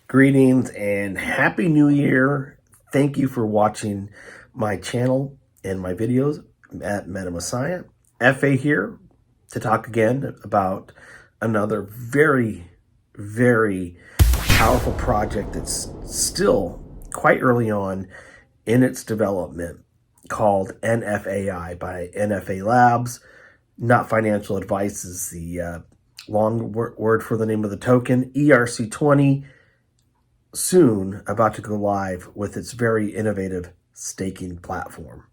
Greetings and Happy New Year. Thank you for watching my channel and my videos at Messiah. FA here to talk again about another very, very powerful project that's still quite early on in its development called NFAI by NFA Labs. Not financial advice is the long word for the name of the token. ERC20. Soon about to go live with its very innovative staking platform.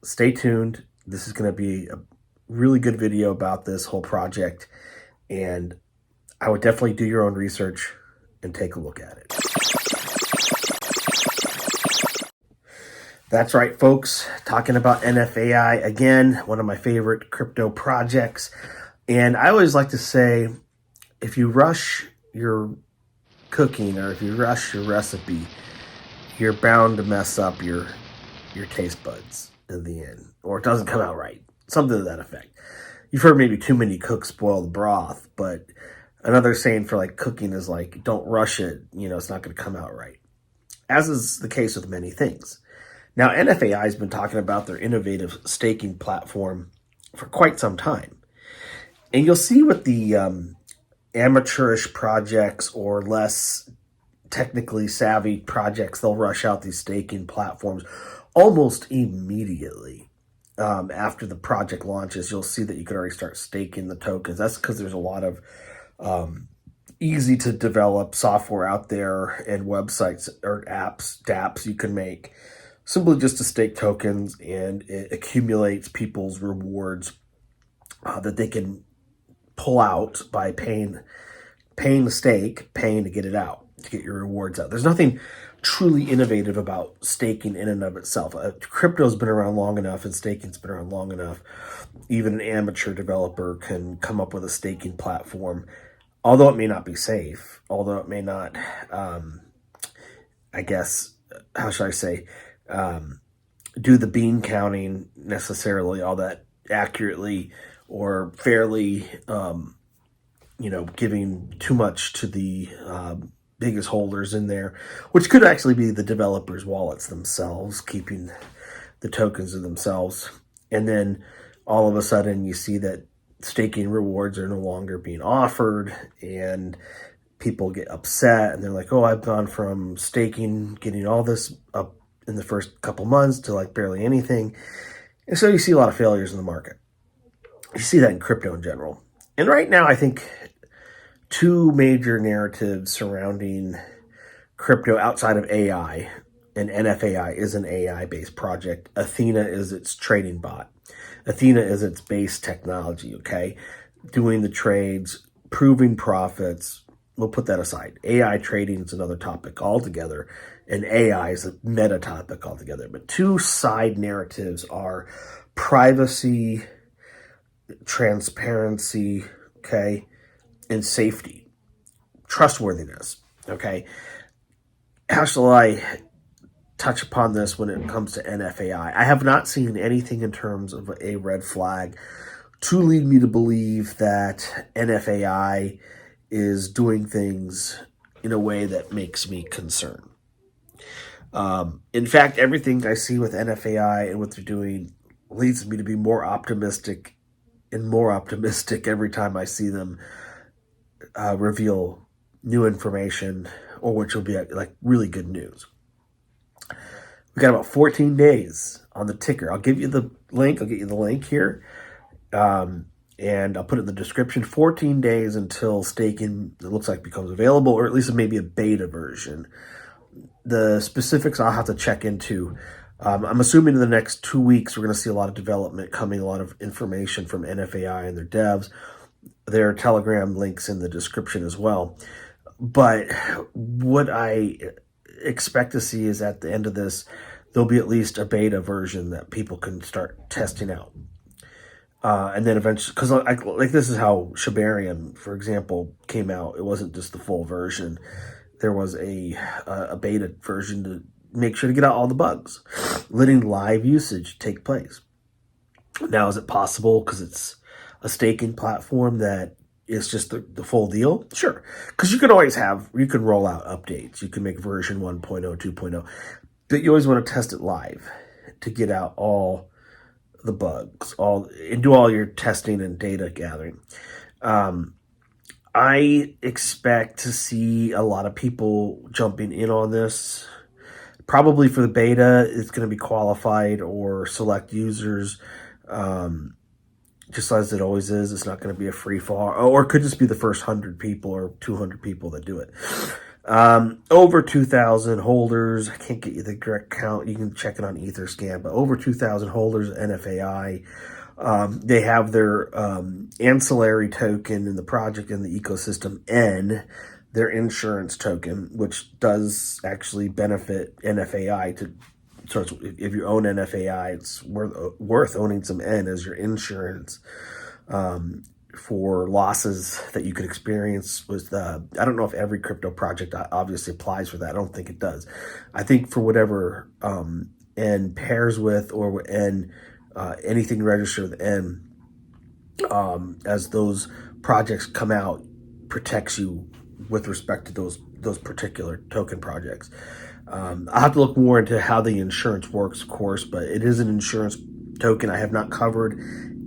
Stay tuned. This is going to be a really good video about this whole project, and I would definitely do your own research and take a look at it. That's right, folks. Talking about NFAI again, one of my favorite crypto projects. And I always like to say, if you rush your cooking or if you rush your recipe, you're bound to mess up your taste buds in the end, or it doesn't come out right. Something to that effect. You've heard maybe too many cooks spoil the broth, but another saying for like cooking is like, don't rush it, it's not going to come out right. As is the case with many things. Now, NFAI has been talking about their innovative staking platform for quite some time. And you'll see with the amateurish projects or less technically savvy projects, they'll rush out these staking platforms almost immediately. After the project launches, you'll see that you can already start staking the tokens. That's because there's a lot of easy to develop software out there and websites or dApps you can make simply just to stake tokens, and it accumulates people's rewards that they can pull out by paying the stake, paying to get it out, to get your rewards out. There's nothing truly innovative about staking in and of itself. Crypto's been around long enough and staking's been around long enough. Even an amateur developer can come up with a staking platform, although it may not be safe, although it may not, how should I say, do the bean counting necessarily all that accurately or fairly, giving too much to the biggest holders in there, which could actually be the developers' wallets themselves, keeping the tokens to themselves. And then all of a sudden you see that staking rewards are no longer being offered, and people get upset, and they're like, oh, I've gone from staking, getting all this up in the first couple months to like barely anything. And so you see a lot of failures in the market. You see that in crypto in general. And right now, I think two major narratives surrounding crypto outside of AI, and NFAI is an AI-based project. Athena is its trading bot. Athena is its base technology, okay? Doing the trades, proving profits. We'll put that aside. AI trading is another topic altogether, and AI is a meta topic altogether. But two side narratives are privacy, transparency, okay, and safety, trustworthiness, okay. How shall I touch upon this when it comes to NFAI? I have not seen anything in terms of a red flag to lead me to believe that NFAI is doing things in a way that makes me concerned. In fact, everything I see with NFAI and what they're doing leads me to be more optimistic and more optimistic every time I see them reveal new information, or which will be like really good news. We got about 14 days on the ticker. I'll give you the link. I'll get you the link here. And I'll put it in the description. 14 days until staking, it looks like, becomes available, or at least maybe a beta version. The specifics I'll have to check into. I'm assuming in the next 2 weeks, we're going to see a lot of development coming, a lot of information from NFAI and their devs. Their Telegram links in the description as well. But what I expect to see is at the end of this, there'll be at least a beta version that people can start testing out. And then eventually, because like this is how Shibarium, for example, came out. It wasn't just the full version. There was a beta version to make sure to get out all the bugs, letting live usage take place. Now, is it possible, because it's a staking platform, that is just the full deal? Sure. Because you can roll out updates. You can make version 1.0, 2.0. But you always want to test it live to get out all the bugs, and do all your testing and data gathering. I expect to see a lot of people jumping in on this. Probably for the beta, it's going to be qualified or select users, just as it always is. It's not going to be a free fall, or it could just be the first 100 people or 200 people that do it. Over 2,000 holders. I can't get you the direct count. You can check it on Etherscan, but over 2,000 holders at NFAI. They have their ancillary token in the project in the ecosystem, N, their insurance token, which does actually benefit NFAI to. So if you own NFAI, it's worth owning some N as your insurance for losses that you could experience with. I don't know if every crypto project obviously applies for that. I don't think it does. I think for whatever N pairs with, or N anything registered with N, as those projects come out, protects you with respect to those particular token projects. I'll have to look more into how the insurance works, of course, but it is an insurance token. I have not covered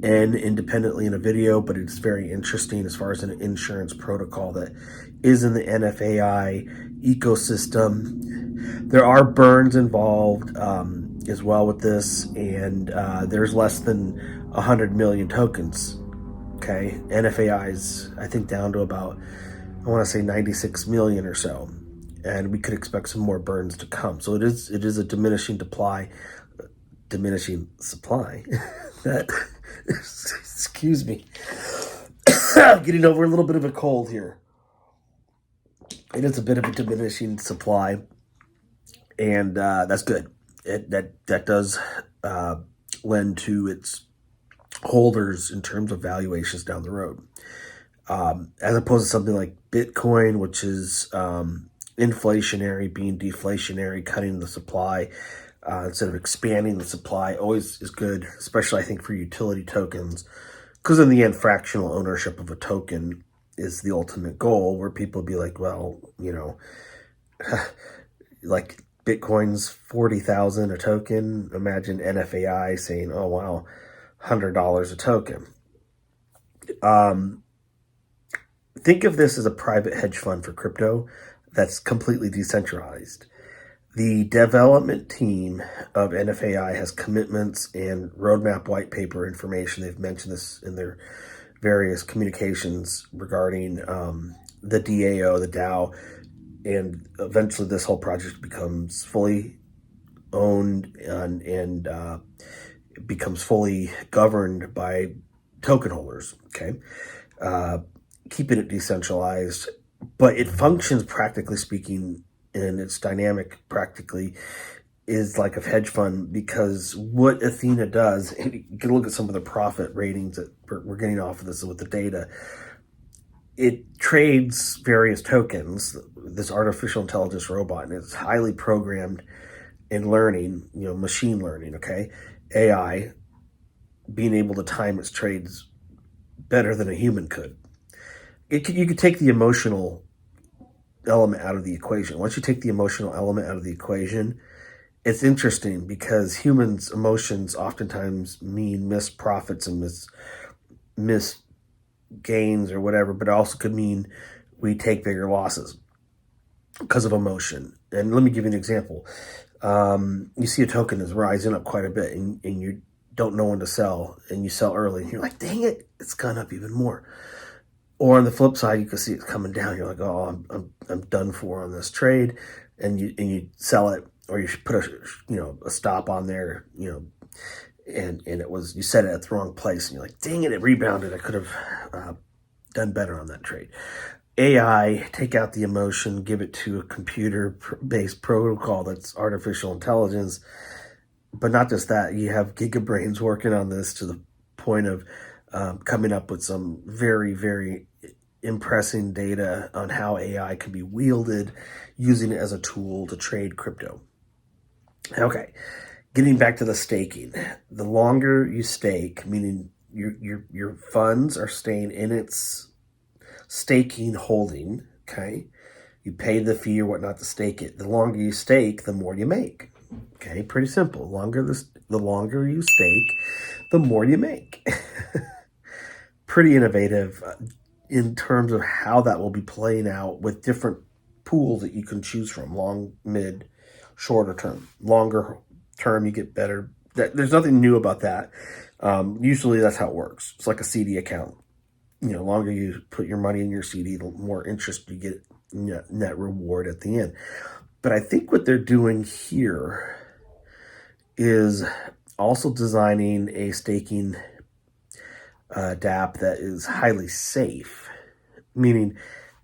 N independently in a video, but it's very interesting as far as an insurance protocol that is in the NFAI ecosystem. There are burns involved as well with this, and there's less than 100 million tokens. Okay, NFAI is, I think, down to about, I want to say 96 million or so, and we could expect some more burns to come. So it is a diminishing supply. That excuse me, getting over a little bit of a cold here. It is a bit of a diminishing supply, and that's good. That does lend to its holders in terms of valuations down the road, as opposed to something like Bitcoin, which is inflationary, being deflationary, cutting the supply instead of expanding the supply. Always is good, especially I think for utility tokens, because in the end, fractional ownership of a token is the ultimate goal, where people be like, well, like Bitcoin's 40,000 a token. Imagine NFAI saying, oh wow, $100 a token. Think of this as a private hedge fund for crypto that's completely decentralized. The development team of NFAI has commitments and roadmap white paper information. They've mentioned this in their various communications regarding the DAO, the DAO, and eventually this whole project becomes fully owned and becomes fully governed by token holders. Okay, keeping it decentralized, but it functions, practically speaking, and it's dynamic practically, is like a hedge fund, because what Athena does, and you can look at some of the profit ratings that we're getting off of this with the data, it trades various tokens, this artificial intelligence robot, and it's highly programmed in learning, machine learning, okay? AI, being able to time its trades better than a human could. You could take the emotional element out of the equation. Once you take the emotional element out of the equation, it's interesting, because humans' emotions oftentimes mean missed profits and missed gains or whatever, but it also could mean we take bigger losses because of emotion. And let me give you an example. You see a token is rising up quite a bit, and you don't know when to sell, and you sell early, and you're like, dang it, it's gone up even more. Or on the flip side, you can see it's coming down. You're like, oh, I'm done for on this trade, and you sell it, or you should put a stop on there, and you set it at the wrong place, and you're like, dang it, it rebounded. I could have done better on that trade. AI, take out the emotion, give it to a computer-based protocol that's artificial intelligence. But not just that, you have gigabrains working on this to the point of coming up with some very, very impressive data on how AI can be wielded, using it as a tool to trade crypto. Okay, getting back to the staking. The longer you stake, meaning your funds are staying in its staking holding, okay? You pay the fee or whatnot to stake it. The longer you stake, the more you make. Okay, pretty simple. The longer you stake, the more you make. Pretty innovative in terms of how that will be playing out with different pools that you can choose from: long, mid, shorter term. Longer term, you get better. There's nothing new about that. Usually that's how it works. It's like a CD account. The longer you put your money in your CD, the more interest you get, net reward at the end. But I think what they're doing here is also designing a staking DApp that is highly safe, meaning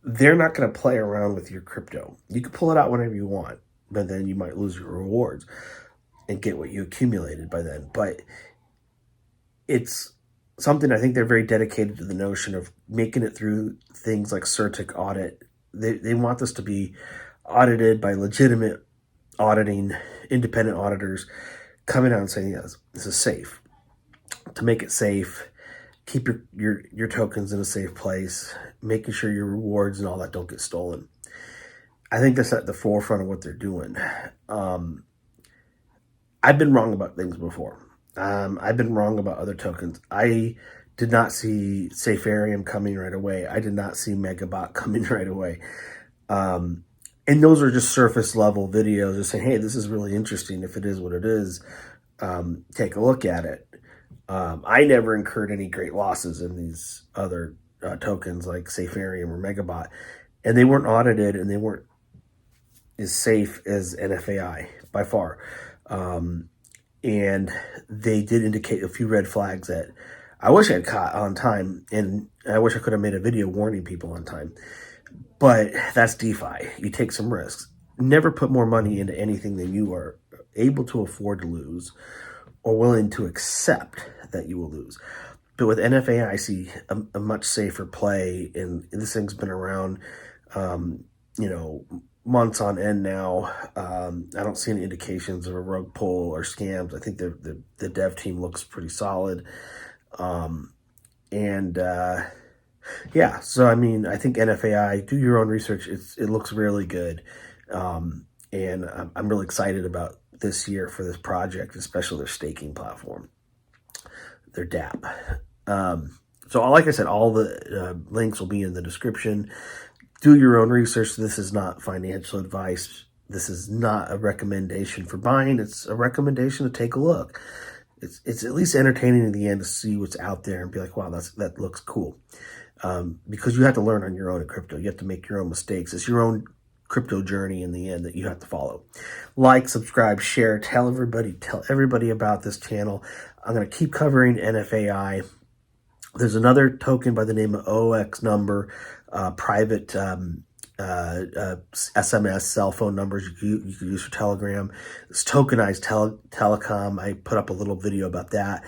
they're not going to play around with your crypto. You can pull it out whenever you want, but then you might lose your rewards and get what you accumulated by then. But it's something I think they're very dedicated to the notion of making it through things like CERTIC audit. They want this to be audited by legitimate auditing, independent auditors coming out and saying, yes, this is safe. To make it safe, keep your tokens in a safe place, making sure your rewards and all that don't get stolen. I think that's at the forefront of what they're doing. I've been wrong about things before. I've been wrong about other tokens. I did not see Safarium coming right away. I did not see Megabot coming right away. And those are just surface level videos just saying, hey, this is really interesting. If it is what it is, take a look at it. I never incurred any great losses in these other tokens like Safarium or Megabot. And they weren't audited and they weren't as safe as NFAI by far. And they did indicate a few red flags that I wish I had caught on time, and I wish I could have made a video warning people on time. But that's DeFi. You take some risks. Never put more money into anything than you are able to afford to lose or willing to accept that you will lose. But with NFAI, I see a much safer play, and this thing's been around, months on end now. I don't see any indications of a rug pull or scams. I think the dev team looks pretty solid. Yeah, so I mean, I think NFAI, do your own research. It looks really good. And I'm really excited about this year for this project, especially their staking platform, their DApp. So like I said, all the links will be in the description. Do your own research. This is not financial advice. This is not a recommendation for buying. It's a recommendation to take a look. It's at least entertaining in the end to see what's out there and be like, wow, that looks cool. Because you have to learn on your own in crypto. You have to make your own mistakes. It's your own crypto journey in the end that you have to follow. Like, subscribe, share, tell everybody about this channel. I'm going to keep covering NFAI. There's another token by the name of OX number, private SMS cell phone numbers you can use for Telegram. It's tokenized telecom. I put up a little video about that.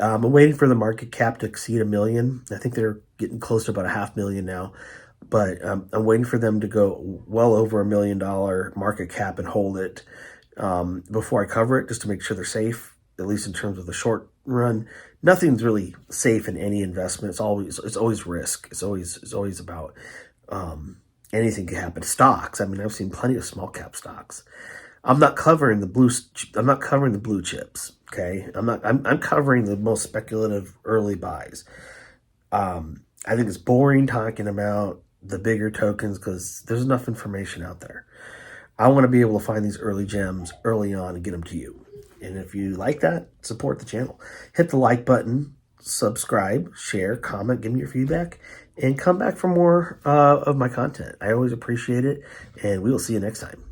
I'm waiting for the market cap to exceed 1 million. I think they're getting close to about 500,000 now. But I'm waiting for them to go well over $1 million market cap and hold it before I cover it, just to make sure they're safe, at least in terms of the short run. Nothing's really safe in any investment. It's always risk. It's always about anything can happen. Stocks. I mean, I've seen plenty of small cap stocks. I'm not covering the blue chips. Okay, I'm covering the most speculative early buys. I think it's boring talking about the bigger tokens because there's enough information out there. I want to be able to find these early gems early on and get them to you. And if you like that, support the channel. Hit the like button, subscribe, share, comment, give me your feedback, and come back for more of my content. I always appreciate it, and we will see you next time.